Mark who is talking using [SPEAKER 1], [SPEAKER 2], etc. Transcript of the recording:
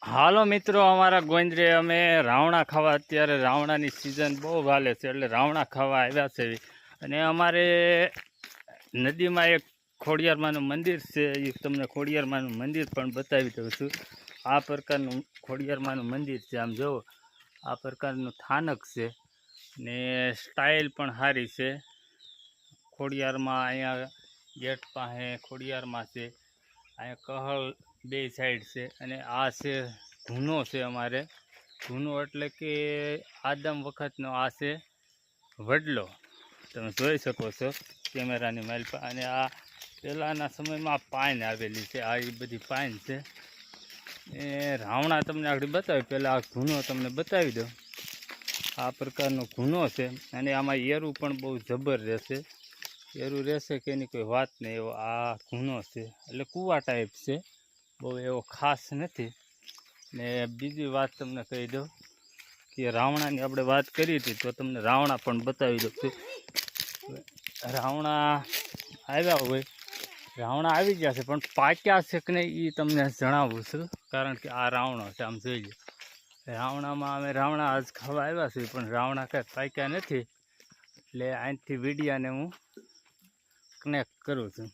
[SPEAKER 1] હાલો મિત્રો, અમારા ગોંદરે અમે રાવણા ખાવા, અત્યારે રાવણાની સિઝન બહુ હાલે છે એટલે રાવણા ખાવા આવ્યા છે. અને અમારે નદીમાં એક ખોડિયારમાંનું મંદિર છે, એ તમને ખોડિયારમાંનું મંદિર પણ બતાવી દઉં છું. આ પ્રકારનું ખોડિયારમાંનું મંદિર છે, આમ જુઓ આ પ્રકારનું સ્થાનક છે ને સ્ટાઇલ પણ સારી છે. ખોડિયારમાં અહીંયા ગેટ પાસે ખોડિયારમાં છે, અહીંયા કહળ બે સાઈડ છે. અને આ છે ધૂનો છે અમારે. ધૂનો એટલે કે આદમ વખતનો આ છે વડલો, તમે જોઈ શકો છો કેમેરાની માઇલ પર. અને આ પહેલાંના સમયમાં પાઇન આવેલી છે, આ એ બધી પાઇન છે. એ રાવણા તમને આગળ બતાવી, પહેલાં આ ધૂનો તમને બતાવી દો. આ પ્રકારનો ધૂનો છે અને આમાં એરું પણ બહુ જબર રહેશે. એરું રહેશે કે એની કોઈ વાત નહીં, એવો આ ધૂનો છે. એટલે કૂવા ટાઈપ છે, બહુ એવો ખાસ નથી. ને બીજી વાત તમને કહી દઉં કે રાવણાની આપણે વાત કરી હતી, તો તમને રાવણા પણ બતાવી દઉં છું. રાવણા આવ્યા હોય, રાવણા આવી ગયા છે, પણ પાક્યા છે કે નહીં એ તમને જણાવું છું. કારણ કે આ રાવણો છે, આમ જોઈ લો. રાવણામાં અમે રાવણા આજ ખાવા આવ્યા છીએ, પણ રાવણા કાંઈ પાક્યા નથી. એટલે અહીંથી વિડીયાને હું કનેક્ટ કરું છું.